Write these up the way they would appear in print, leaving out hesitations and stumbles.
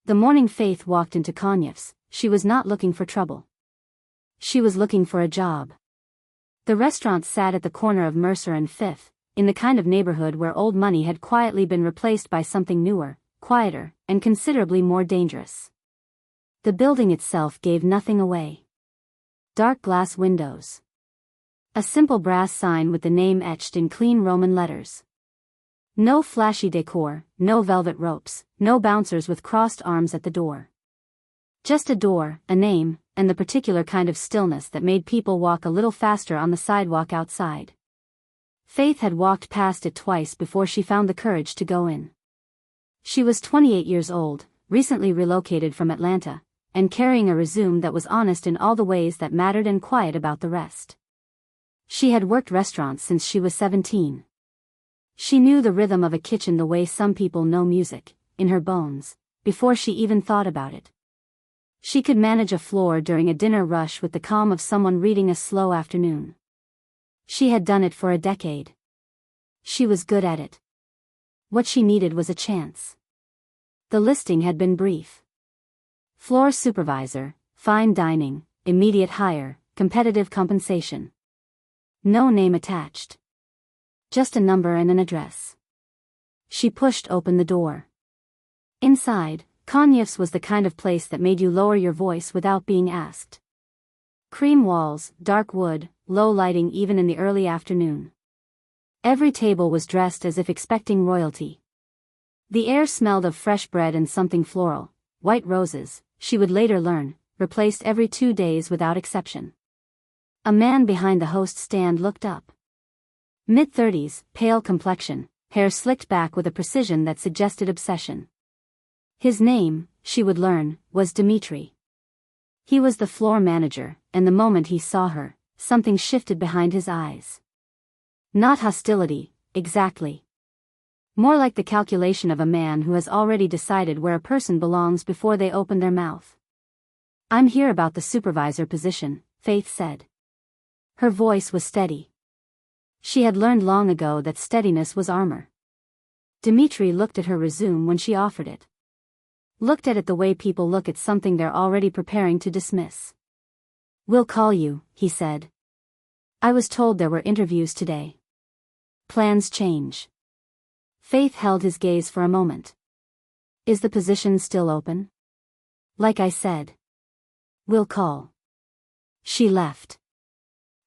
The morning Faith walked into Konyev's, she was not looking for trouble. She was looking for a job. The restaurant sat at the corner of Mercer and Fifth, in the kind of neighborhood where old money had quietly been replaced by something newer, quieter, and considerably more dangerous. The building itself gave nothing away. Dark glass windows. A simple brass sign with the name etched in clean Roman letters. No flashy decor, no velvet ropes, no bouncers with crossed arms at the door. Just a door, a name, and the particular kind of stillness that made people walk a little faster on the sidewalk outside. Faith had walked past it twice before she found the courage to go in. She was 28 years old, recently relocated from Atlanta, and carrying a resume that was honest in all the ways that mattered and quiet about the rest. She had worked restaurants since she was 17. She knew the rhythm of a kitchen the way some people know music, in her bones, before she even thought about it. She could manage a floor during a dinner rush with the calm of someone reading a slow afternoon. She had done it for a decade. She was good at it. What she needed was a chance. The listing had been brief. Floor supervisor, fine dining, immediate hire, competitive compensation. No name attached. Just a number and an address. She pushed open the door. Inside, Konyev's was the kind of place that made you lower your voice without being asked. Cream walls, dark wood, low lighting even in the early afternoon. Every table was dressed as if expecting royalty. The air smelled of fresh bread and something floral, white roses, she would later learn, replaced every 2 days without exception. A man behind the host stand looked up. Mid-30s, pale complexion, hair slicked back with a precision that suggested obsession. His name, she would learn, was Dmitri. He was the floor manager, and the moment he saw her, something shifted behind his eyes. Not hostility, exactly. More like the calculation of a man who has already decided where a person belongs before they open their mouth. "I'm here about the supervisor position," Faith said. Her voice was steady. She had learned long ago that steadiness was armor. Dmitri looked at her resume when she offered it. Looked at it the way people look at something they're already preparing to dismiss. "We'll call you," he said. "I was told there were interviews today. Plans change." Faith held his gaze for a moment. "Is the position still open?" "Like I said. We'll call." She left.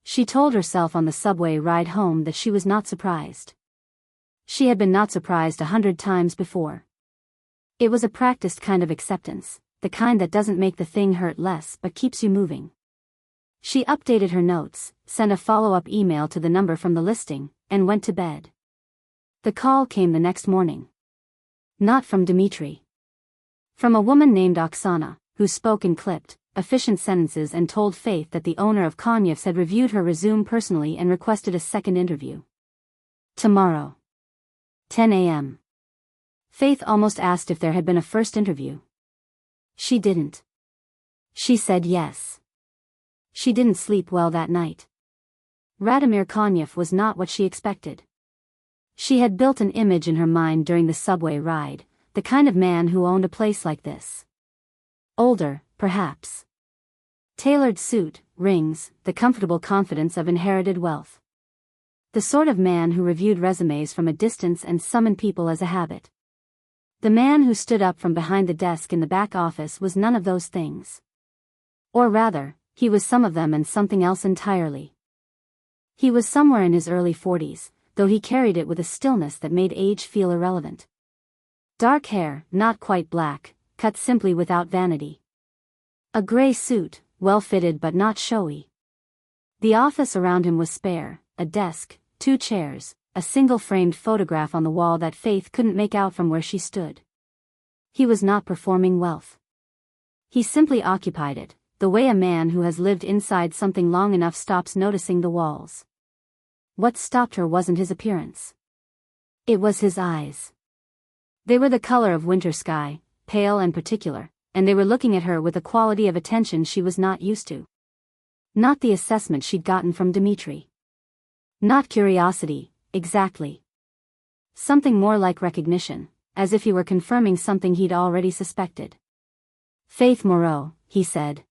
She told herself on the subway ride home that she was not surprised. She had been not surprised 100 times before. It was a practiced kind of acceptance, the kind that doesn't make the thing hurt less but keeps you moving. She updated her notes, sent a follow-up email to the number from the listing, and went to bed. The call came the next morning. Not from Dmitri. From a woman named Oksana, who spoke in clipped, efficient sentences and told Faith that the owner of Konyev's had reviewed her resume personally and requested a second interview. Tomorrow. 10 a.m. Faith almost asked if there had been a first interview. She didn't. She said yes. She didn't sleep well that night. Radomir Konyev was not what she expected. She had built an image in her mind during the subway ride, the kind of man who owned a place like this. Older, perhaps. Tailored suit, rings, the comfortable confidence of inherited wealth. The sort of man who reviewed resumes from a distance and summoned people as a habit. The man who stood up from behind the desk in the back office was none of those things. Or rather, he was some of them and something else entirely. He was somewhere in his early 40s, though he carried it with a stillness that made age feel irrelevant. Dark hair, not quite black, cut simply without vanity. A gray suit, well-fitted but not showy. The office around him was spare, a desk, 2 chairs, a single framed photograph on the wall that Faith couldn't make out from where she stood. He was not performing wealth. He simply occupied it, the way a man who has lived inside something long enough stops noticing the walls. What stopped her wasn't his appearance. It was his eyes. They were the color of winter sky, pale and particular, and they were looking at her with a quality of attention she was not used to. Not the assessment she'd gotten from Dmitri. Not curiosity, exactly. Something more like recognition, as if he were confirming something he'd already suspected. Faith Moreau, he said.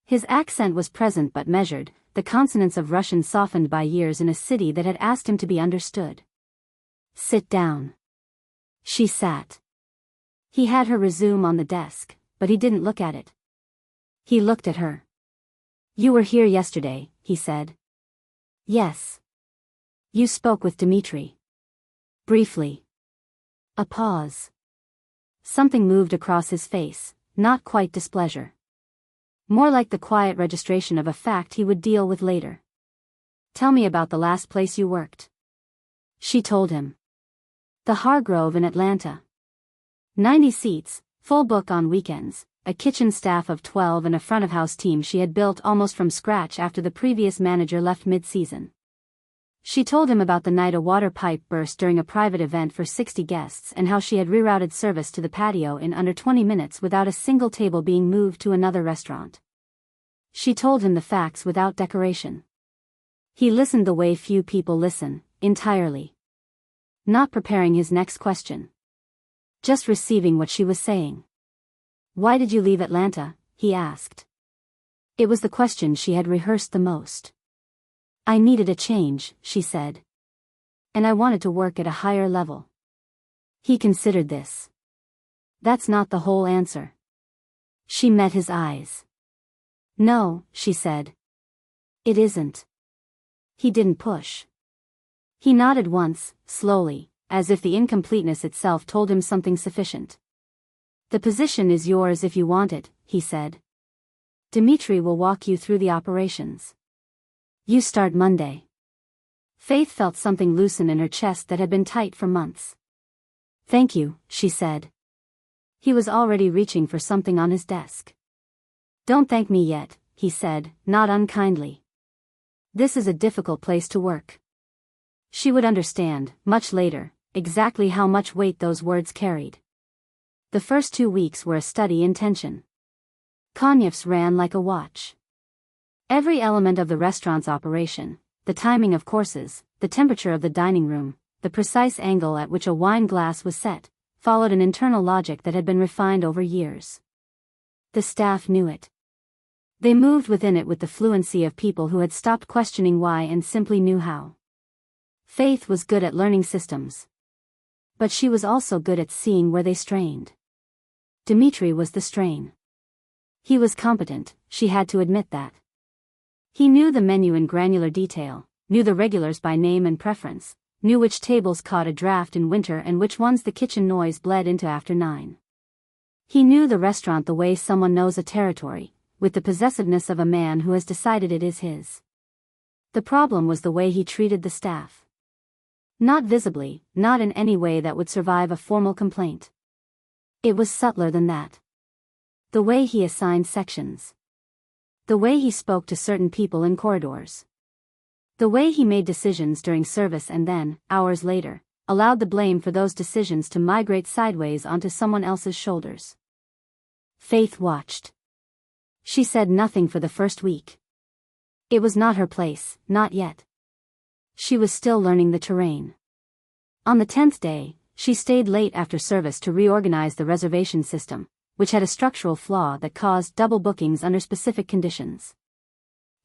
His accent was present but measured, the consonants of Russian softened by years in a city that had asked him to be understood. Sit down. She sat. He had her resume on the desk, but he didn't look at it. He looked at her. You were here yesterday, he said. Yes. You spoke with Dmitri. Briefly. A pause. Something moved across his face, not quite displeasure. More like the quiet registration of a fact he would deal with later. Tell me about the last place you worked. She told him. The Hargrove in Atlanta. 90 seats, full book on weekends, a kitchen staff of 12 and a front-of-house team she had built almost from scratch after the previous manager left mid-season. She told him about the night a water pipe burst during a private event for 60 guests and how she had rerouted service to the patio in under 20 minutes without a single table being moved to another restaurant. She told him the facts without decoration. He listened the way few people listen, entirely. Not preparing his next question. Just receiving what she was saying. Why did you leave Atlanta? He asked. It was the question she had rehearsed the most. I needed a change, she said. And I wanted to work at a higher level. He considered this. That's not the whole answer. She met his eyes. No, she said. It isn't. He didn't push. He nodded once, slowly, as if the incompleteness itself told him something sufficient. The position is yours if you want it, he said. Dmitri will walk you through the operations. You start Monday. Faith felt something loosen in her chest that had been tight for months. Thank you, she said. He was already reaching for something on his desk. Don't thank me yet, he said, not unkindly. This is a difficult place to work. She would understand, much later, exactly how much weight those words carried. The first 2 weeks were a study in tension. Konev's ran like a watch. Every element of the restaurant's operation, the timing of courses, the temperature of the dining room, the precise angle at which a wine glass was set, followed an internal logic that had been refined over years. The staff knew it. They moved within it with the fluency of people who had stopped questioning why and simply knew how. Faith was good at learning systems. But she was also good at seeing where they strained. Dmitri was the strain. He was competent, she had to admit that. He knew the menu in granular detail, knew the regulars by name and preference, knew which tables caught a draft in winter and which ones the kitchen noise bled into after 9. He knew the restaurant the way someone knows a territory, with the possessiveness of a man who has decided it is his. The problem was the way he treated the staff. Not visibly, not in any way that would survive a formal complaint. It was subtler than that. The way he assigned sections. The way he spoke to certain people in corridors. The way he made decisions during service and then, hours later, allowed the blame for those decisions to migrate sideways onto someone else's shoulders. Faith watched. She said nothing for the first week. It was not her place, not yet. She was still learning the terrain. On the 10th day, she stayed late after service to reorganize the reservation system, which had a structural flaw that caused double bookings under specific conditions.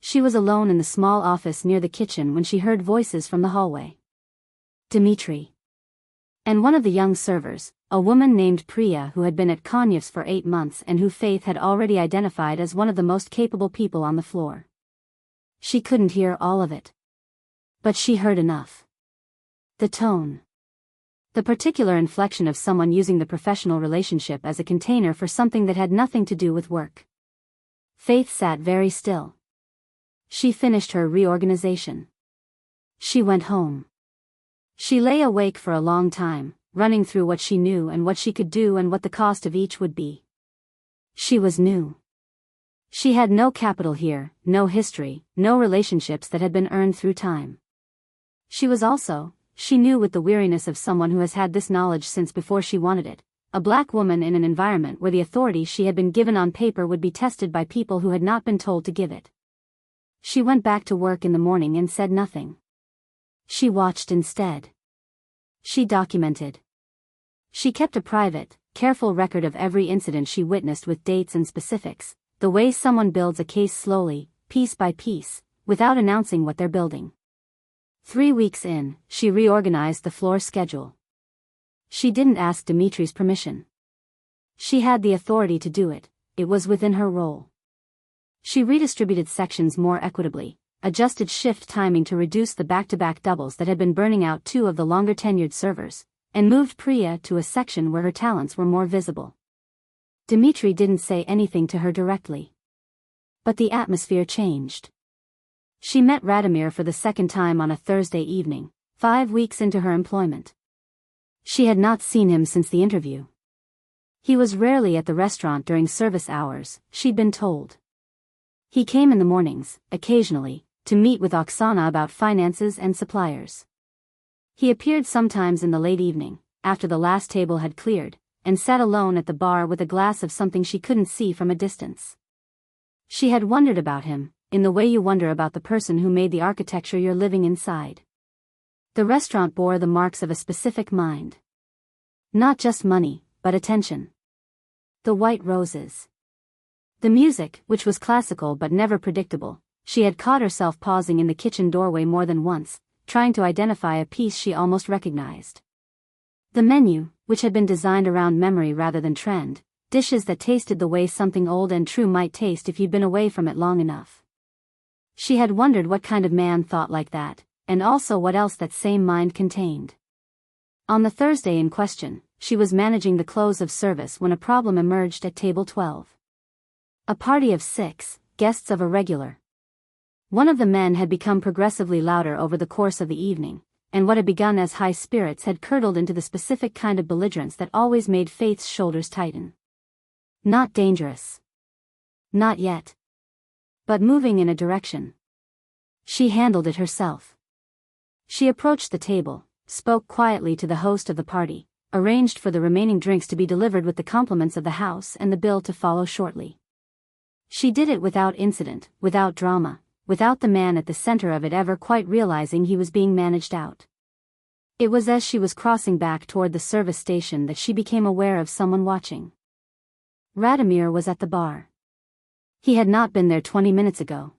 She was alone in the small office near the kitchen when she heard voices from the hallway. Dmitri. And one of the young servers, a woman named Priya who had been at Konev's for 8 months and who Faith had already identified as one of the most capable people on the floor. She couldn't hear all of it. But she heard enough. The tone. The particular inflection of someone using the professional relationship as a container for something that had nothing to do with work. Faith sat very still. She finished her reorganization. She went home. She lay awake for a long time, running through what she knew and what she could do and what the cost of each would be. She was new. She had no capital here, no history, no relationships that had been earned through time. She was also, she knew with the weariness of someone who has had this knowledge since before she wanted it, a black woman in an environment where the authority she had been given on paper would be tested by people who had not been told to give it. She went back to work in the morning and said nothing. She watched instead. She documented. She kept a private, careful record of every incident she witnessed with dates and specifics, the way someone builds a case slowly, piece by piece, without announcing what they're building. 3 weeks in, she reorganized the floor schedule. She didn't ask Dimitri's permission. She had the authority to do it, it was within her role. She redistributed sections more equitably, adjusted shift timing to reduce the back-to-back doubles that had been burning out 2 of the longer-tenured servers, and moved Priya to a section where her talents were more visible. Dimitri didn't say anything to her directly. But the atmosphere changed. She met Radomir for the second time on a Thursday evening, 5 weeks into her employment. She had not seen him since the interview. He was rarely at the restaurant during service hours, she'd been told. He came in the mornings, occasionally, to meet with Oksana about finances and suppliers. He appeared sometimes in the late evening, after the last table had cleared, and sat alone at the bar with a glass of something she couldn't see from a distance. She had wondered about him, in the way you wonder about the person who made the architecture you're living inside. The restaurant bore the marks of a specific mind. Not just money, but attention. The white roses. The music, which was classical but never predictable, she had caught herself pausing in the kitchen doorway more than once, trying to identify a piece she almost recognized. The menu, which had been designed around memory rather than trend, dishes that tasted the way something old and true might taste if you'd been away from it long enough. She had wondered what kind of man thought like that, and also what else that same mind contained. On the Thursday in question, she was managing the close of service when a problem emerged at table 12. A party of 6, guests of a regular. One of the men had become progressively louder over the course of the evening, and what had begun as high spirits had curdled into the specific kind of belligerence that always made Faith's shoulders tighten. Not dangerous. Not yet. But moving in a direction. She handled it herself. She approached the table, spoke quietly to the host of the party, arranged for the remaining drinks to be delivered with the compliments of the house and the bill to follow shortly. She did it without incident, without drama, without the man at the center of it ever quite realizing he was being managed out. It was as she was crossing back toward the service station that she became aware of someone watching. Radomir was at the bar. He had not been there 20 minutes ago.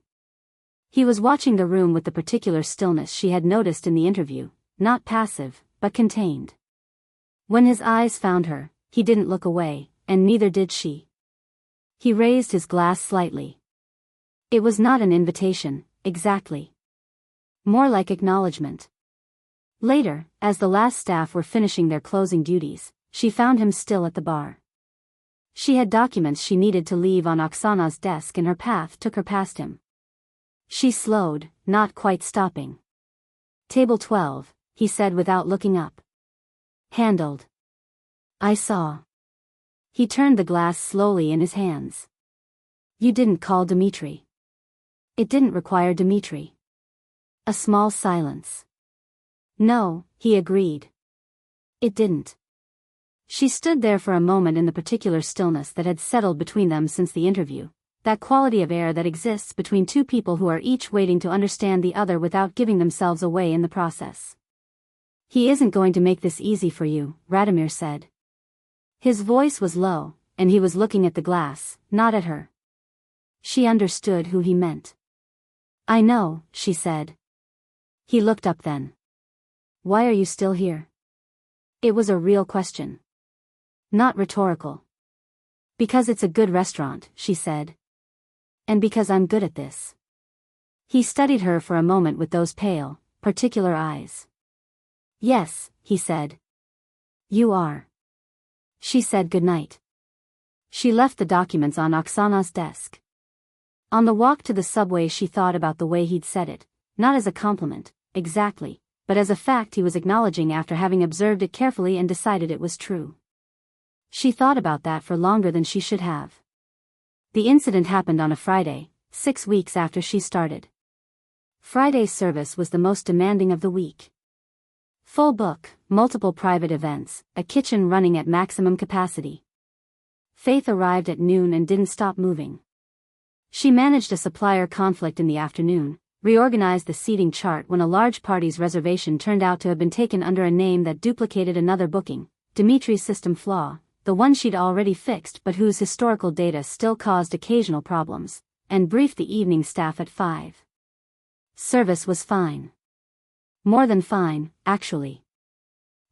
He was watching the room with the particular stillness she had noticed in the interview, not passive, but contained. When his eyes found her, he didn't look away, and neither did she. He raised his glass slightly. It was not an invitation, exactly. More like acknowledgement. Later, as the last staff were finishing their closing duties, she found him still at the bar. She had documents she needed to leave on Oksana's desk and her path took her past him. She slowed, not quite stopping. "Table 12, he said without looking up. "Handled." "I saw." He turned the glass slowly in his hands. "You didn't call Dimitri." "It didn't require Dimitri." A small silence. "No," he agreed. "It didn't." She stood there for a moment in the particular stillness that had settled between them since the interview, that quality of air that exists between two people who are each waiting to understand the other without giving themselves away in the process. "He isn't going to make this easy for you," Radomir said. His voice was low, and he was looking at the glass, not at her. She understood who he meant. "I know," she said. He looked up then. "Why are you still here?" It was a real question. Not rhetorical. "Because it's a good restaurant," she said. "And because I'm good at this." He studied her for a moment with those pale, particular eyes. "Yes," he said. "You are." She said goodnight. She left the documents on Oksana's desk. On the walk to the subway she thought about the way he'd said it, not as a compliment, exactly, but as a fact he was acknowledging after having observed it carefully and decided it was true. She thought about that for longer than she should have. The incident happened on a Friday, 6 weeks after she started. Friday's service was the most demanding of the week. Full book, multiple private events, a kitchen running at maximum capacity. Faith arrived at noon and didn't stop moving. She managed a supplier conflict in the afternoon, reorganized the seating chart when a large party's reservation turned out to have been taken under a name that duplicated another booking, Dimitri's system flaw, the one she'd already fixed but whose historical data still caused occasional problems, and briefed the evening staff at 5. Service was fine. More than fine, actually.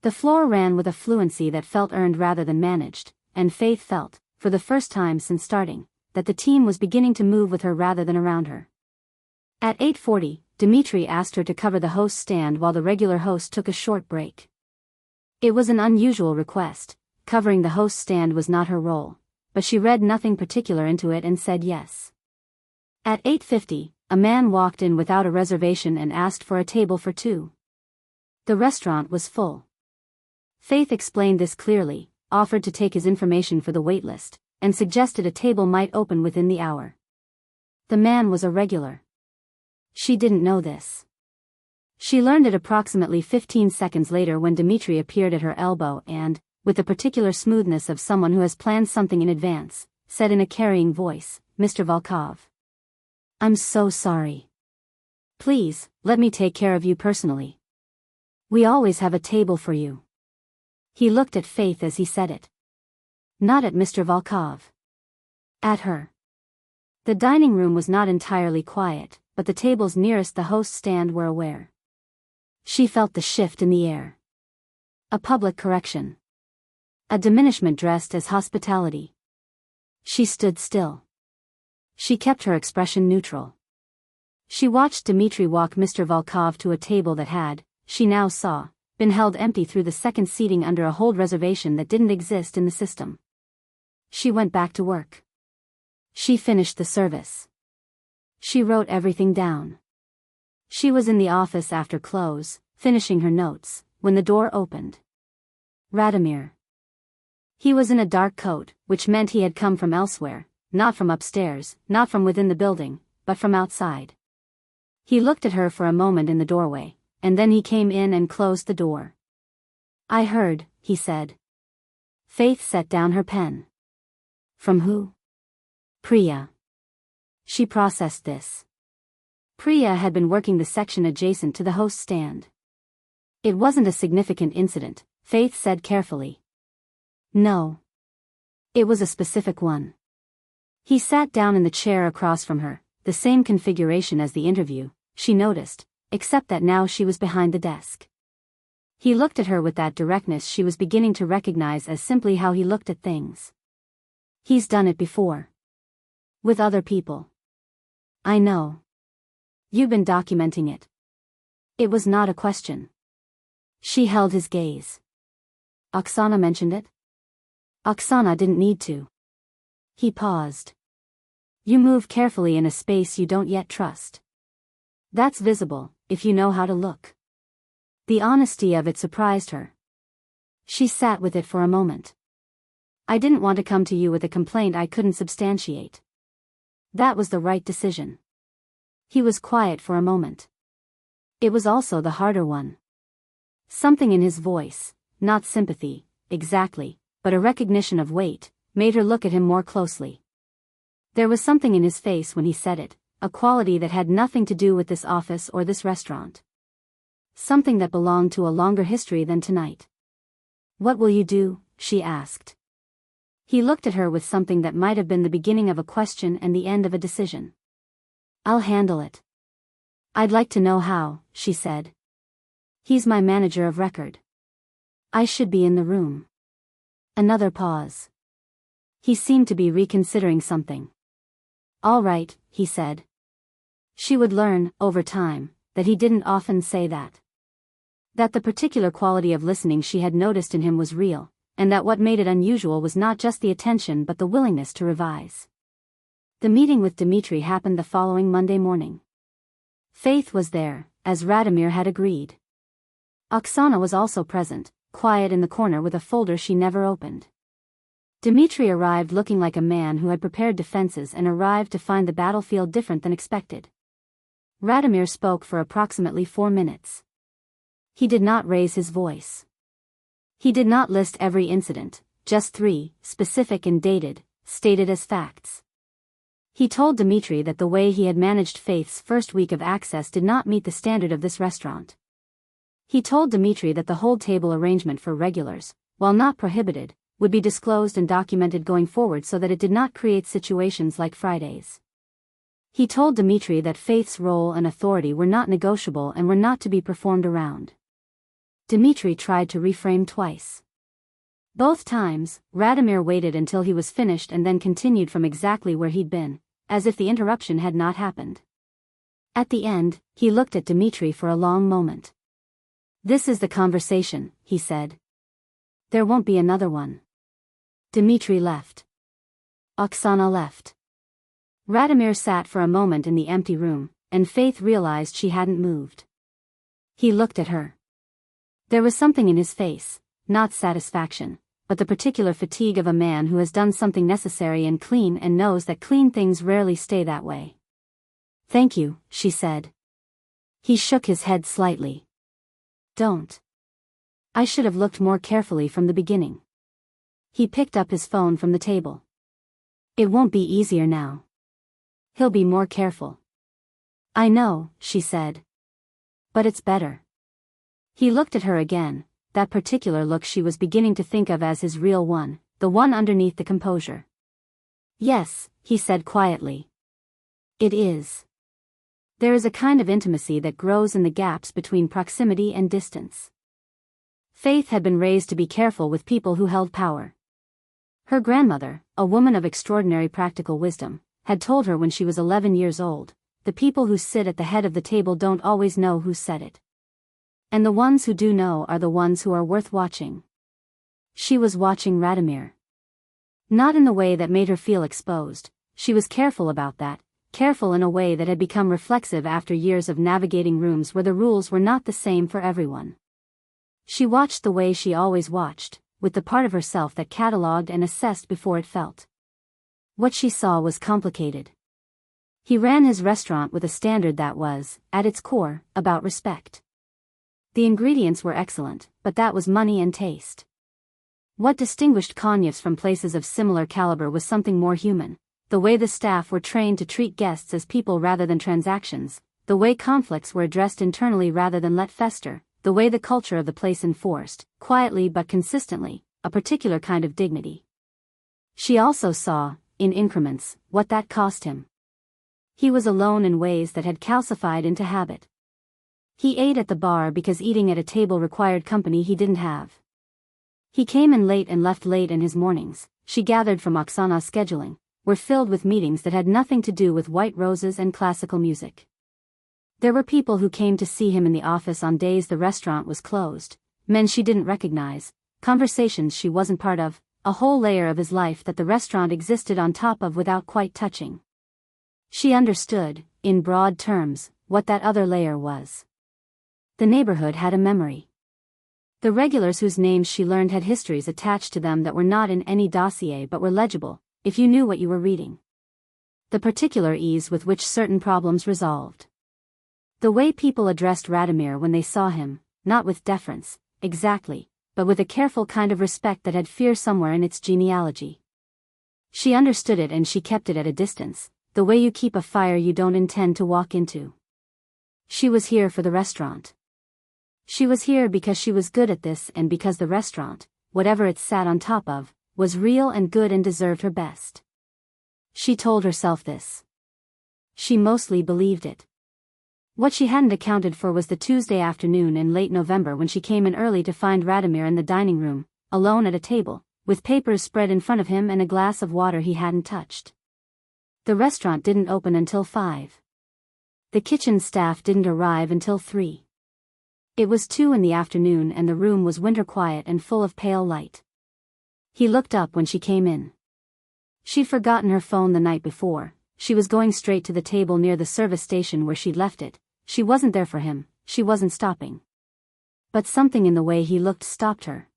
The floor ran with a fluency that felt earned rather than managed, and Faith felt, for the first time since starting, that the team was beginning to move with her rather than around her. At 8:40, Dimitri asked her to cover the host stand while the regular host took a short break. It was an unusual request. Covering the host stand was not her role, but she read nothing particular into it and said yes. At 8:50, a man walked in without a reservation and asked for a table for 2. The restaurant was full. Faith explained this clearly, offered to take his information for the waitlist, and suggested a table might open within the hour. The man was a regular. She didn't know this. She learned it approximately 15 seconds later when Dimitri appeared at her elbow and, with the particular smoothness of someone who has planned something in advance, said in a carrying voice, "Mr. Volkov. I'm so sorry. Please, let me take care of you personally. We always have a table for you." He looked at Faith as he said it. Not at Mr. Volkov. At her. The dining room was not entirely quiet, but the tables nearest the host stand were aware. She felt the shift in the air. A public correction. A diminishment dressed as hospitality. She stood still. She kept her expression neutral. She watched Dimitri walk Mr. Volkov to a table that had, she now saw, been held empty through the second seating under a hold reservation that didn't exist in the system. She went back to work. She finished the service. She wrote everything down. She was in the office after close, finishing her notes, when the door opened. Radomir. He was in a dark coat, which meant he had come from elsewhere, not from upstairs, not from within the building, but from outside. He looked at her for a moment in the doorway, and then he came in and closed the door. "I heard," he said. Faith set down her pen. "From who?" "Priya." She processed this. Priya had been working the section adjacent to the host stand. It wasn't a significant incident, Faith said carefully. No. It was a specific one. He sat down in the chair across from her, the same configuration as the interview, she noticed, except that now she was behind the desk. He looked at her with that directness she was beginning to recognize as simply how he looked at things. "He's done it before. With other people." "I know. You've been documenting it." It was not a question. She held his gaze. "Oksana mentioned it?" "Oksana didn't need to." He paused. "You move carefully in a space you don't yet trust. That's visible, if you know how to look." The honesty of it surprised her. She sat with it for a moment. "I didn't want to come to you with a complaint I couldn't substantiate." That was the right decision. He was quiet for a moment. It was also the harder one. Something in his voice, not sympathy, exactly, but a recognition of weight, made her look at him more closely. There was something in his face when he said it, a quality that had nothing to do with this office or this restaurant. Something that belonged to a longer history than tonight. "What will you do?" she asked. He looked at her with something that might have been the beginning of a question and the end of a decision. "I'll handle it." "I'd like to know how," she said. "He's my manager of record. I should be in the room." Another pause. He seemed to be reconsidering something. "All right," he said. She would learn, over time, that he didn't often say that. That the particular quality of listening she had noticed in him was real, and that what made it unusual was not just the attention but the willingness to revise. The meeting with Dimitri happened the following Monday morning. Faith was there, as Radomir had agreed. Oksana was also present, quiet in the corner with a folder she never opened. Dimitri arrived looking like a man who had prepared defenses and arrived to find the battlefield different than expected. Radomir spoke for approximately 4 minutes. He did not raise his voice. He did not list every incident, just 3, specific and dated, stated as facts. He told Dimitri that the way he had managed Faith's first week of access did not meet the standard of this restaurant. He told Dimitri that the hold table arrangement for regulars, while not prohibited, would be disclosed and documented going forward so that it did not create situations like Friday's. He told Dmitri that Faith's role and authority were not negotiable and were not to be performed around. Dmitri tried to reframe twice. Both times, Radomir waited until he was finished and then continued from exactly where he'd been, as if the interruption had not happened. At the end, he looked at Dmitri for a long moment. "This is the conversation," he said. "There won't be another one." Dmitri left. Oksana left. Radomir sat for a moment in the empty room, and Faith realized she hadn't moved. He looked at her. There was something in his face, not satisfaction, but the particular fatigue of a man who has done something necessary and clean and knows that clean things rarely stay that way. "Thank you," she said. He shook his head slightly. "Don't. I should have looked more carefully from the beginning." He picked up his phone from the table. "It won't be easier now. He'll be more careful." "I know," she said. "But it's better." He looked at her again, that particular look she was beginning to think of as his real one, the one underneath the composure. "Yes," he said quietly. "It is. There is a kind of intimacy that grows in the gaps between proximity and distance." Faith had been raised to be careful with people who held power. Her grandmother, a woman of extraordinary practical wisdom, had told her when she was 11 years old, "The people who sit at the head of the table don't always know who said it. And the ones who do know are the ones who are worth watching." She was watching Radomir. Not in the way that made her feel exposed, she was careful about that, careful in a way that had become reflexive after years of navigating rooms where the rules were not the same for everyone. She watched the way she always watched, with the part of herself that catalogued and assessed before it felt. What she saw was complicated. He ran his restaurant with a standard that was, at its core, about respect. The ingredients were excellent, but that was money and taste. What distinguished Konyevs from places of similar caliber was something more human, the way the staff were trained to treat guests as people rather than transactions, the way conflicts were addressed internally rather than let fester, the way the culture of the place enforced, quietly but consistently, a particular kind of dignity. She also saw, in increments, what that cost him. He was alone in ways that had calcified into habit. He ate at the bar because eating at a table required company he didn't have. He came in late and left late, and his mornings, she gathered from Oksana's scheduling, were filled with meetings that had nothing to do with white roses and classical music. There were people who came to see him in the office on days the restaurant was closed, men she didn't recognize, conversations she wasn't part of, a whole layer of his life that the restaurant existed on top of without quite touching. She understood, in broad terms, what that other layer was. The neighborhood had a memory. The regulars whose names she learned had histories attached to them that were not in any dossier but were legible, if you knew what you were reading. The particular ease with which certain problems resolved. The way people addressed Radomir when they saw him, not with deference, exactly, but with a careful kind of respect that had fear somewhere in its genealogy. She understood it, and she kept it at a distance, the way you keep a fire you don't intend to walk into. She was here for the restaurant. She was here because she was good at this, and because the restaurant, whatever it sat on top of, was real and good and deserved her best. She told herself this. She mostly believed it. What she hadn't accounted for was the Tuesday afternoon in late November when she came in early to find Radomir in the dining room, alone at a table, with papers spread in front of him and a glass of water he hadn't touched. The restaurant didn't open until 5. The kitchen staff didn't arrive until 3. It was 2 in the afternoon and the room was winter quiet and full of pale light. He looked up when she came in. She'd forgotten her phone the night before. She was going straight to the table near the service station where she'd left it. She wasn't there for him, she wasn't stopping. But something in the way he looked stopped her.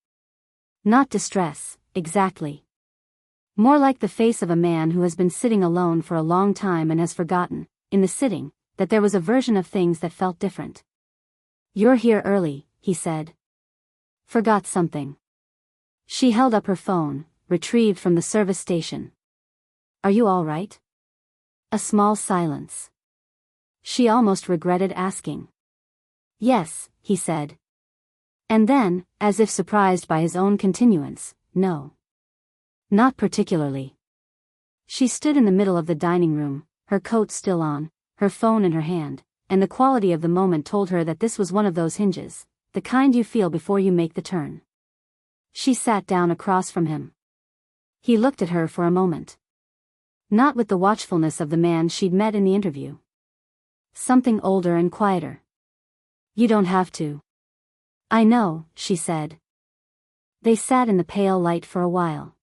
Not distress, exactly. More like the face of a man who has been sitting alone for a long time and has forgotten, in the sitting, that there was a version of things that felt different. "You're here early," he said. "Forgot something." She held up her phone, retrieved from the service station. "Are you all right?" A small silence. She almost regretted asking. "Yes," he said. And then, as if surprised by his own continuance, "No." Not particularly. She stood in the middle of the dining room, her coat still on, her phone in her hand, and the quality of the moment told her that this was one of those hinges, the kind you feel before you make the turn. She sat down across from him. He looked at her for a moment. Not with the watchfulness of the man she'd met in the interview. Something older and quieter. You don't have to. I know, she said. They sat in the pale light for a while.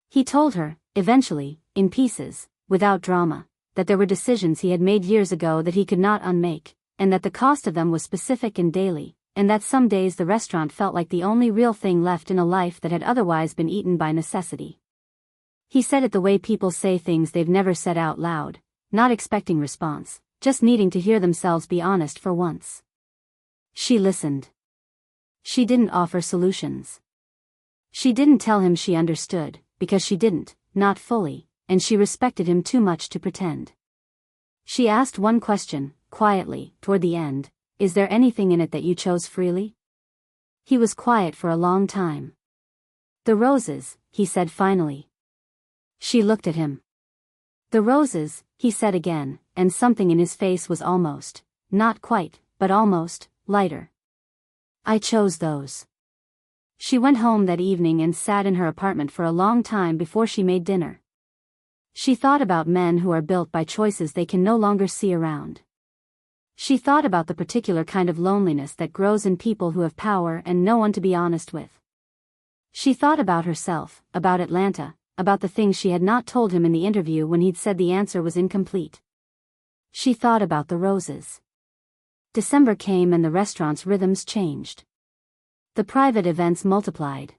He told her, eventually, in pieces, without drama, that there were decisions he had made years ago that he could not unmake, and that the cost of them was specific and daily, and that some days the restaurant felt like the only real thing left in a life that had otherwise been eaten by necessity. He said it the way people say things they've never said out loud, not expecting response, just needing to hear themselves be honest for once. She listened. She didn't offer solutions. She didn't tell him she understood, because she didn't, not fully, and she respected him too much to pretend. She asked one question, quietly, toward the end: is there anything in it that you chose freely? He was quiet for a long time. The roses, he said finally. She looked at him. The roses, he said again, and something in his face was almost, not quite, but almost, lighter. I chose those. She went home that evening and sat in her apartment for a long time before she made dinner. She thought about men who are built by choices they can no longer see around. She thought about the particular kind of loneliness that grows in people who have power and no one to be honest with. She thought about herself, about Atlanta, about the things she had not told him in the interview when he'd said the answer was incomplete. She thought about the roses. December came and the restaurant's rhythms changed. The private events multiplied.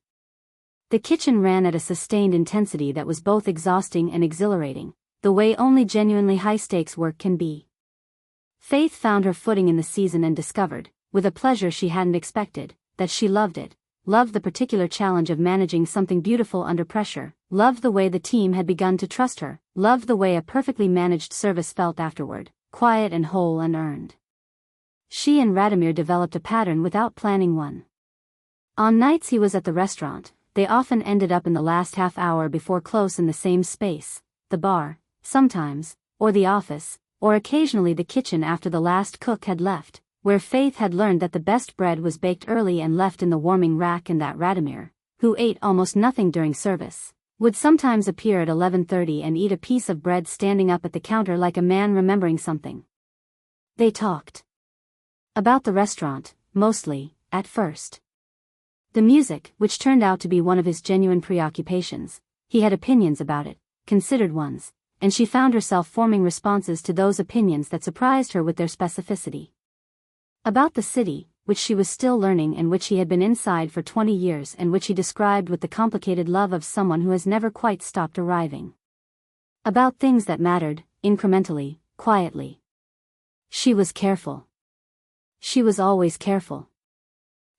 The kitchen ran at a sustained intensity that was both exhausting and exhilarating, the way only genuinely high-stakes work can be. Faith found her footing in the season and discovered, with a pleasure she hadn't expected, that she loved it, loved the particular challenge of managing something beautiful under pressure, loved the way the team had begun to trust her, loved the way a perfectly managed service felt afterward, quiet and whole and earned. She and Radomir developed a pattern without planning one. On nights he was at the restaurant, they often ended up in the last half hour before close in the same space, the bar, sometimes, or the office, or occasionally the kitchen after the last cook had left, where Faith had learned that the best bread was baked early and left in the warming rack, and that Radomir, who ate almost nothing during service, would sometimes appear at 11:30 and eat a piece of bread standing up at the counter like a man remembering something. They talked about the restaurant, mostly, at first. The music, which turned out to be one of his genuine preoccupations, he had opinions about it, considered ones, and she found herself forming responses to those opinions that surprised her with their specificity. About the city, which she was still learning and which he had been inside for 20 years and which he described with the complicated love of someone who has never quite stopped arriving. About things that mattered, incrementally, quietly. She was careful. She was always careful.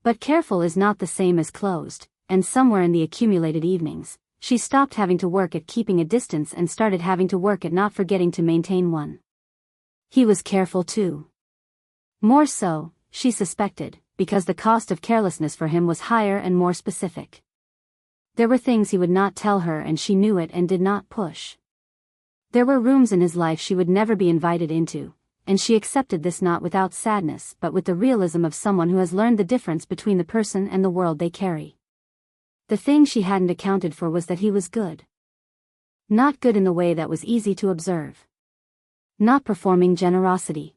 But careful is not the same as closed, and somewhere in the accumulated evenings, she stopped having to work at keeping a distance and started having to work at not forgetting to maintain one. He was careful too. More so, she suspected, because the cost of carelessness for him was higher and more specific. There were things he would not tell her and she knew it and did not push. There were rooms in his life she would never be invited into, and she accepted this not without sadness but with the realism of someone who has learned the difference between the person and the world they carry. The thing she hadn't accounted for was that he was good. Not good in the way that was easy to observe. Not performing generosity.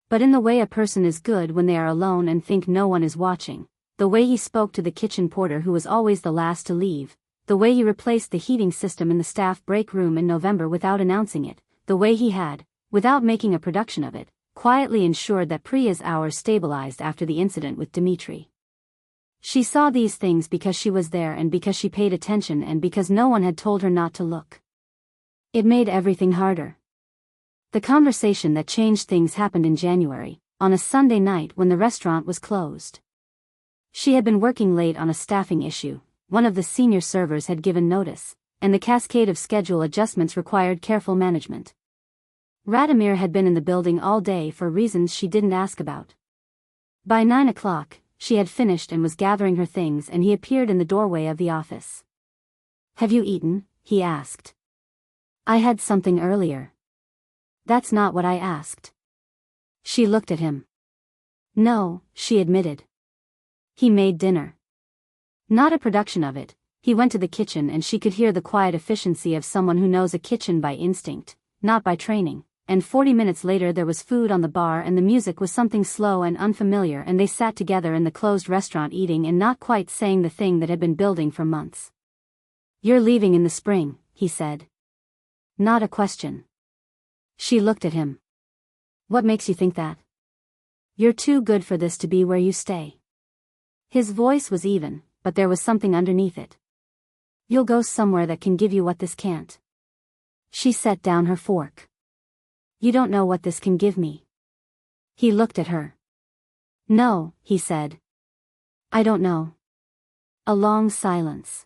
But in the way a person is good when they are alone and think no one is watching, the way he spoke to the kitchen porter who was always the last to leave, the way he replaced the heating system in the staff break room in November without announcing it, the way he had, without making a production of it, quietly ensured that Priya's hours stabilized after the incident with Dmitri. She saw these things because she was there and because she paid attention and because no one had told her not to look. It made everything harder. The conversation that changed things happened in January, on a Sunday night when the restaurant was closed. She had been working late on a staffing issue, one of the senior servers had given notice, and the cascade of schedule adjustments required careful management. Radomir had been in the building all day for reasons she didn't ask about. By 9 o'clock, she had finished and was gathering her things and he appeared in the doorway of the office. Have you eaten? He asked. I had something earlier. That's not what I asked. She looked at him. No, she admitted. He made dinner. Not a production of it. He went to the kitchen and she could hear the quiet efficiency of someone who knows a kitchen by instinct, not by training, and 40 minutes later there was food on the bar and the music was something slow and unfamiliar and they sat together in the closed restaurant eating and not quite saying the thing that had been building for months. You're leaving in the spring, he said. Not a question. She looked at him. What makes you think that? You're too good for this to be where you stay. His voice was even, but there was something underneath it. You'll go somewhere that can give you what this can't. She set down her fork. You don't know what this can give me. He looked at her. No, he said. I don't know. A long silence.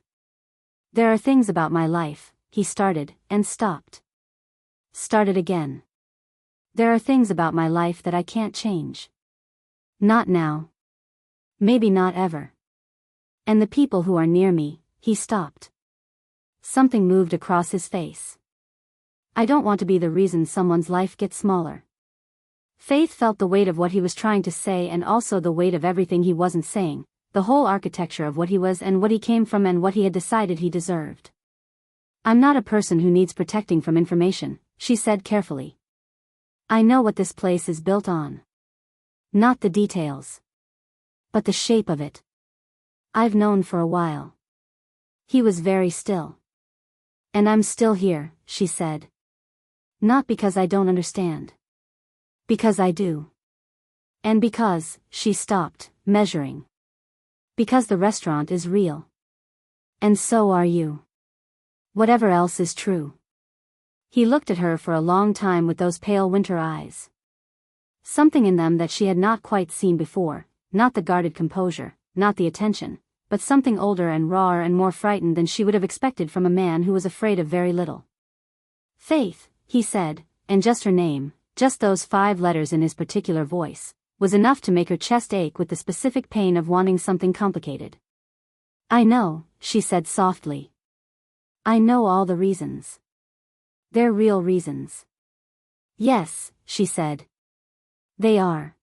There are things about my life, he started, and stopped. Started again. There are things about my life that I can't change. Not now. Maybe not ever. And the people who are near me, he stopped. Something moved across his face. I don't want to be the reason someone's life gets smaller. Faith felt the weight of what he was trying to say and also the weight of everything he wasn't saying, the whole architecture of what he was and what he came from and what he had decided he deserved. I'm not a person who needs protecting from information, she said carefully. I know what this place is built on. Not the details. But the shape of it. I've known for a while. He was very still. And I'm still here, she said. Not because I don't understand. Because I do. And because, she stopped, measuring. Because the restaurant is real. And so are you. Whatever else is true. He looked at her for a long time with those pale winter eyes. Something in them that she had not quite seen before, not the guarded composure, not the attention, but something older and rawer and more frightened than she would have expected from a man who was afraid of very little. Faith, he said, and just her name, just those 5 letters in his particular voice, was enough to make her chest ache with the specific pain of wanting something complicated. I know, she said softly. I know all the reasons. They're real reasons. Yes, she said. They are.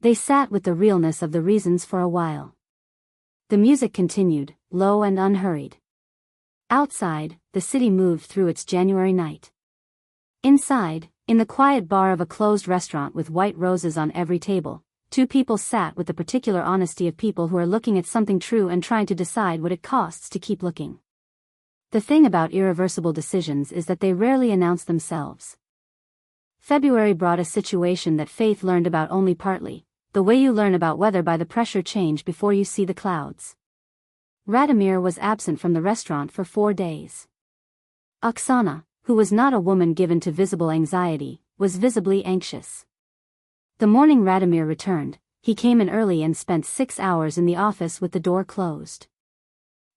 They sat with the realness of the reasons for a while. The music continued, low and unhurried. Outside, the city moved through its January night. Inside, in the quiet bar of a closed restaurant with white roses on every table, 2 people sat with the particular honesty of people who are looking at something true and trying to decide what it costs to keep looking. The thing about irreversible decisions is that they rarely announce themselves. February brought a situation that Faith learned about only partly, the way you learn about weather by the pressure change before you see the clouds. Radomir was absent from the restaurant for 4 days. Oksana, who was not a woman given to visible anxiety, was visibly anxious. The morning Radomir returned, he came in early and spent 6 hours in the office with the door closed.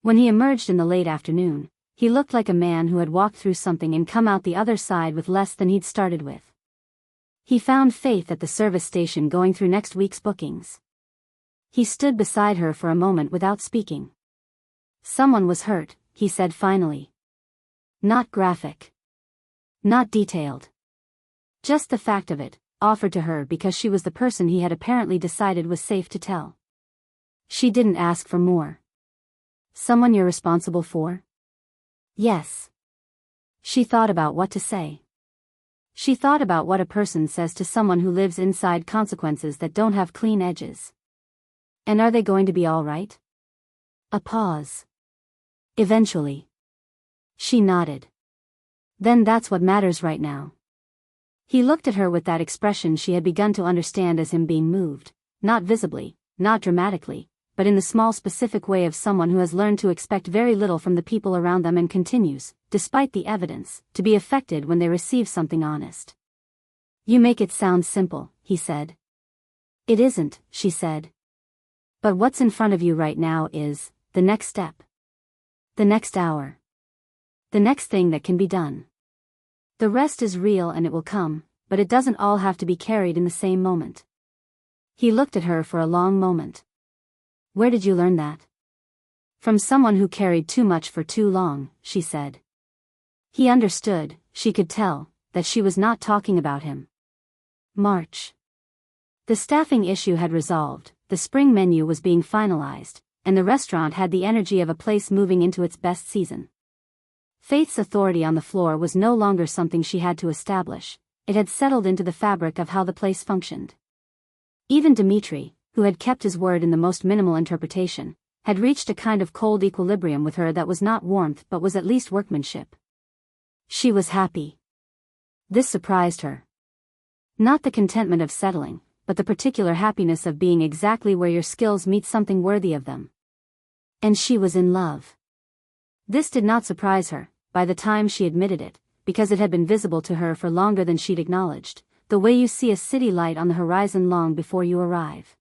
When he emerged in the late afternoon, he looked like a man who had walked through something and come out the other side with less than he'd started with. He found Faith at the service station going through next week's bookings. He stood beside her for a moment without speaking. Someone was hurt, he said finally. Not graphic. Not detailed. Just the fact of it, offered to her because she was the person he had apparently decided was safe to tell. She didn't ask for more. Someone you're responsible for? Yes. She thought about what to say. She thought about what a person says to someone who lives inside consequences that don't have clean edges. And are they going to be all right? A pause. Eventually. She nodded. Then that's what matters right now. He looked at her with that expression she had begun to understand as him being moved, not visibly, not dramatically, but in the small specific way of someone who has learned to expect very little from the people around them and continues, despite the evidence, to be affected when they receive something honest. You make it sound simple, he said. It isn't, she said. But what's in front of you right now is, the next step. The next hour. The next thing that can be done. The rest is real and it will come, but it doesn't all have to be carried in the same moment. He looked at her for a long moment. Where did you learn that? From someone who carried too much for too long, she said. He understood, she could tell, that she was not talking about him. March. The staffing issue had resolved, the spring menu was being finalized, and the restaurant had the energy of a place moving into its best season. Faith's authority on the floor was no longer something she had to establish, it had settled into the fabric of how the place functioned. Even Dmitri, who had kept his word in the most minimal interpretation, had reached a kind of cold equilibrium with her that was not warmth but was at least workmanship. She was happy. This surprised her. Not the contentment of settling, but the particular happiness of being exactly where your skills meet something worthy of them. And she was in love. This did not surprise her, by the time she admitted it, because it had been visible to her for longer than she'd acknowledged, the way you see a city light on the horizon long before you arrive.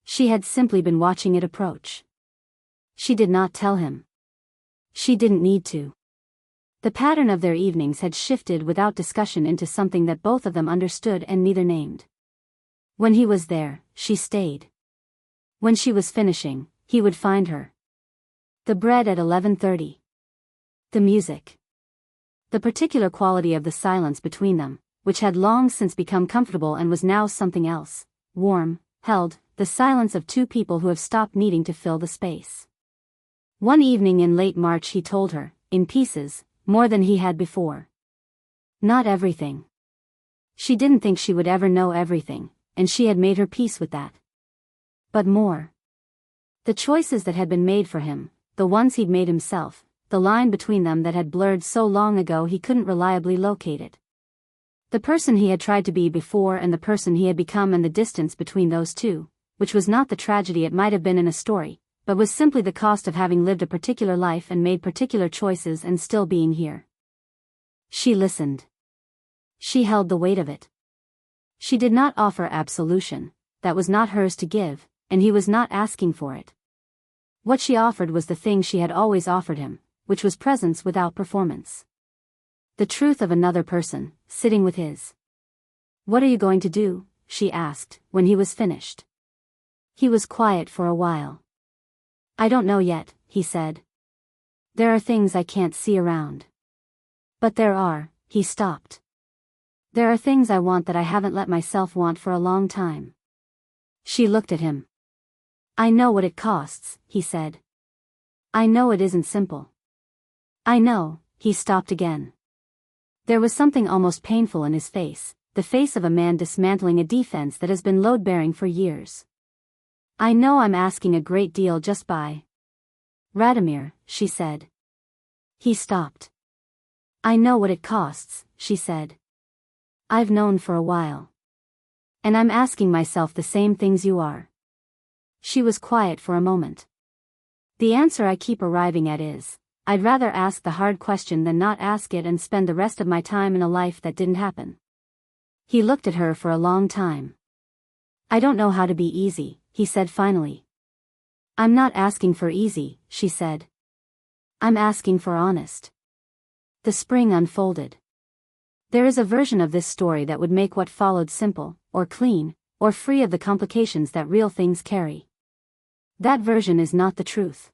She had simply been watching it approach. She did not tell him. She didn't need to. The pattern of their evenings had shifted without discussion into something that both of them understood and neither named. When he was there, she stayed. When she was finishing, he would find her. The bread at 11:30. The music. The particular quality of the silence between them, which had long since become comfortable and was now something else, warm, held, the silence of two people who have stopped needing to fill the space. One evening in late March he told her, in pieces, more than he had before. Not everything. She didn't think she would ever know everything, and she had made her peace with that. But more. The choices that had been made for him, the ones he'd made himself, the line between them that had blurred so long ago he couldn't reliably locate it. The person he had tried to be before and the person he had become and the distance between those two, which was not the tragedy it might have been in a story, but was simply the cost of having lived a particular life and made particular choices and still being here. She listened. She held the weight of it. She did not offer absolution, that was not hers to give, and he was not asking for it. What she offered was the thing she had always offered him, which was presence without performance. The truth of another person, sitting with his. "What are you going to do?" she asked, when he was finished. He was quiet for a while. "I don't know yet," he said. "There are things I can't see around. But there are," he stopped. "There are things I want that I haven't let myself want for a long time." She looked at him. "I know what it costs," he said. "I know it isn't simple." "I know," he stopped again. There was something almost painful in his face, the face of a man dismantling a defense that has been load-bearing for years. "I know I'm asking a great deal just by Radomir," she said. He stopped. "I know what it costs," she said. "I've known for a while. And I'm asking myself the same things you are." She was quiet for a moment. "The answer I keep arriving at is, I'd rather ask the hard question than not ask it and spend the rest of my time in a life that didn't happen." He looked at her for a long time. "I don't know how to be easy," he said finally. "I'm not asking for easy," she said. "I'm asking for honest." The spring unfolded. There is a version of this story that would make what followed simple, or clean, or free of the complications that real things carry. That version is not the truth.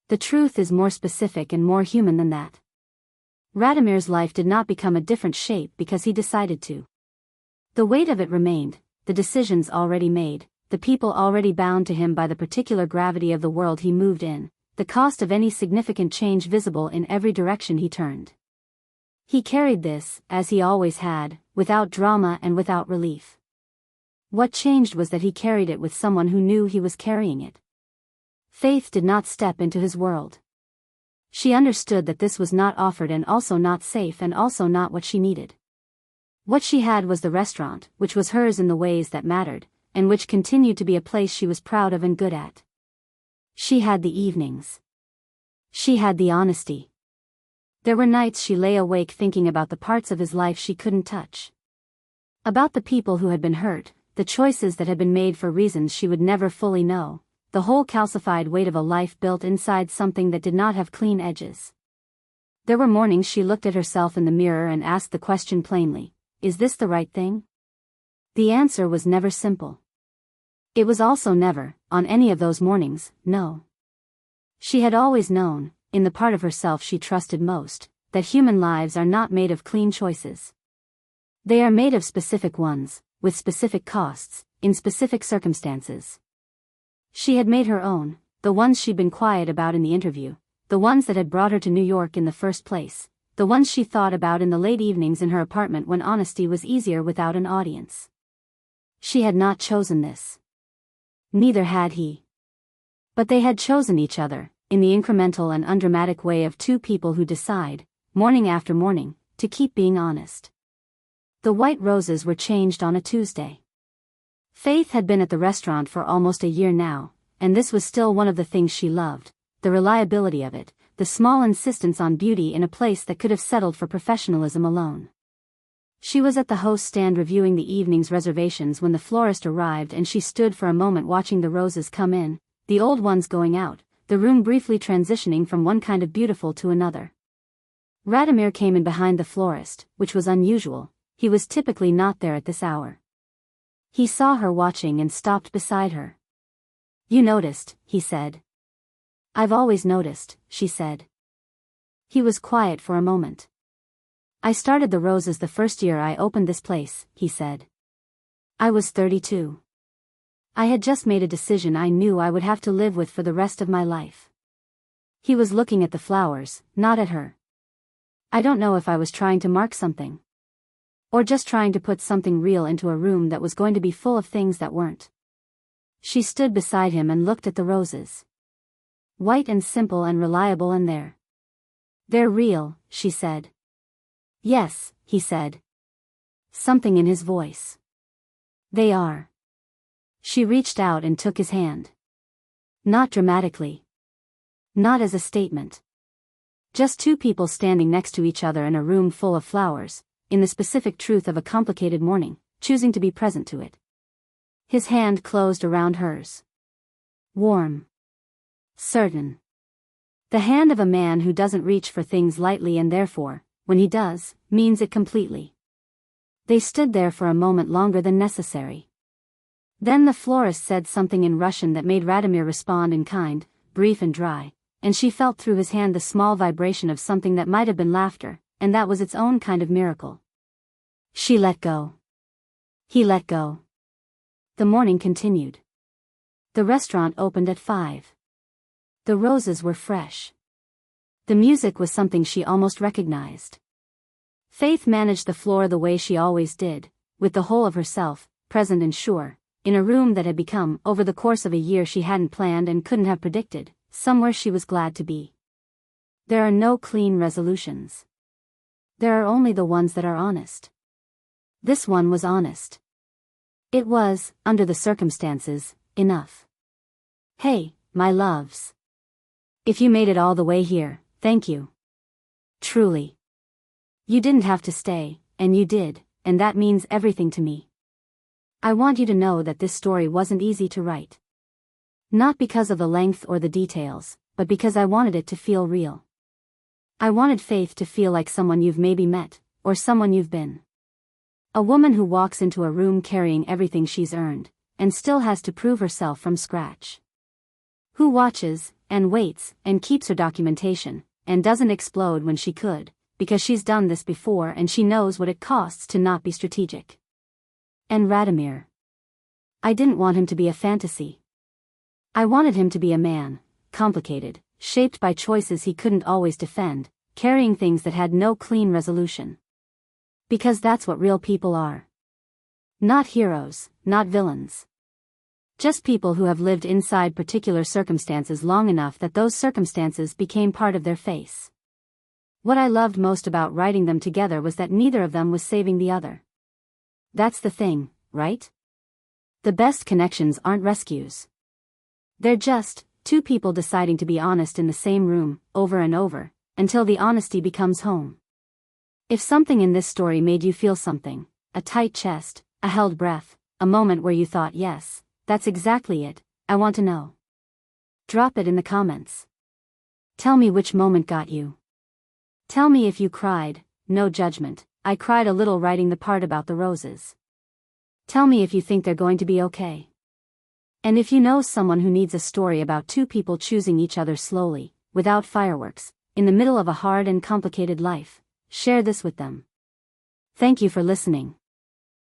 The truth is more specific and more human than that. Radomir's life did not become a different shape because he decided to. The weight of it remained, the decisions already made, the people already bound to him by the particular gravity of the world he moved in, the cost of any significant change visible in every direction he turned. He carried this, as he always had, without drama and without relief. What changed was that he carried it with someone who knew he was carrying it. Faith did not step into his world. She understood that this was not offered and also not safe and also not what she needed. What she had was the restaurant, which was hers in the ways that mattered, and which continued to be a place she was proud of and good at. She had the evenings. She had the honesty. There were nights she lay awake thinking about the parts of his life she couldn't touch. About the people who had been hurt, the choices that had been made for reasons she would never fully know, the whole calcified weight of a life built inside something that did not have clean edges. There were mornings she looked at herself in the mirror and asked the question plainly, "Is this the right thing?" The answer was never simple. It was also never, on any of those mornings, no. She had always known, in the part of herself she trusted most, that human lives are not made of clean choices. They are made of specific ones, with specific costs, in specific circumstances. She had made her own, the ones she'd been quiet about in the interview, the ones that had brought her to New York in the first place, the ones she thought about in the late evenings in her apartment when honesty was easier without an audience. She had not chosen this. Neither had he. But they had chosen each other, in the incremental and undramatic way of two people who decide, morning after morning, to keep being honest. The white roses were changed on a Tuesday. Faith had been at the restaurant for almost a year now, and this was still one of the things she loved, the reliability of it, the small insistence on beauty in a place that could have settled for professionalism alone. She was at the host stand reviewing the evening's reservations when the florist arrived, and she stood for a moment watching the roses come in, the old ones going out, the room briefly transitioning from one kind of beautiful to another. Radomir came in behind the florist, which was unusual. He was typically not there at this hour. He saw her watching and stopped beside her. "You noticed," he said. "I've always noticed," she said. He was quiet for a moment. "I started the roses the first year I opened this place," he said. "I was 32. I had just made a decision I knew I would have to live with for the rest of my life." He was looking at the flowers, not at her. "I don't know if I was trying to mark something. Or just trying to put something real into a room that was going to be full of things that weren't." She stood beside him and looked at the roses. "White and simple and reliable, and they're real," she said. "Yes," he said. Something in his voice. "They are." She reached out and took his hand. Not dramatically. Not as a statement. Just two people standing next to each other in a room full of flowers, in the specific truth of a complicated morning, choosing to be present to it. His hand closed around hers. Warm. Certain. The hand of a man who doesn't reach for things lightly and therefore, when he does, means it completely. They stood there for a moment longer than necessary. Then the florist said something in Russian that made Radomir respond in kind, brief and dry, and she felt through his hand the small vibration of something that might have been laughter, and that was its own kind of miracle. She let go. He let go. The morning continued. The restaurant opened at 5. The roses were fresh. The music was something she almost recognized. Faith managed the floor the way she always did, with the whole of herself, present and sure, in a room that had become, over the course of a year she hadn't planned and couldn't have predicted, somewhere she was glad to be. There are no clean resolutions. There are only the ones that are honest. This one was honest. It was, under the circumstances, enough. "Hey, my loves. If you made it all the way here, thank you. Truly. You didn't have to stay, and you did, and that means everything to me. I want you to know that this story wasn't easy to write. Not because of the length or the details, but because I wanted it to feel real. I wanted Faith to feel like someone you've maybe met, or someone you've been. A woman who walks into a room carrying everything she's earned, and still has to prove herself from scratch. Who watches, and waits, and keeps her documentation, and doesn't explode when she could, because she's done this before and she knows what it costs to not be strategic. And Radomir. I didn't want him to be a fantasy. I wanted him to be a man, complicated, shaped by choices he couldn't always defend, carrying things that had no clean resolution. Because that's what real people are. Not heroes, not villains. Just people who have lived inside particular circumstances long enough that those circumstances became part of their face. What I loved most about writing them together was that neither of them was saving the other. That's the thing, right? The best connections aren't rescues. They're just two people deciding to be honest in the same room, over and over, until the honesty becomes home. If something in this story made you feel something, a tight chest, a held breath, a moment where you thought, yes, that's exactly it, I want to know. Drop it in the comments. Tell me which moment got you. Tell me if you cried, no judgment. I cried a little writing the part about the roses. Tell me if you think they're going to be okay. And if you know someone who needs a story about two people choosing each other slowly, without fireworks, in the middle of a hard and complicated life, share this with them. Thank you for listening.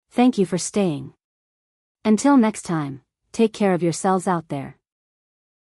Thank you for staying. Until next time, take care of yourselves out there.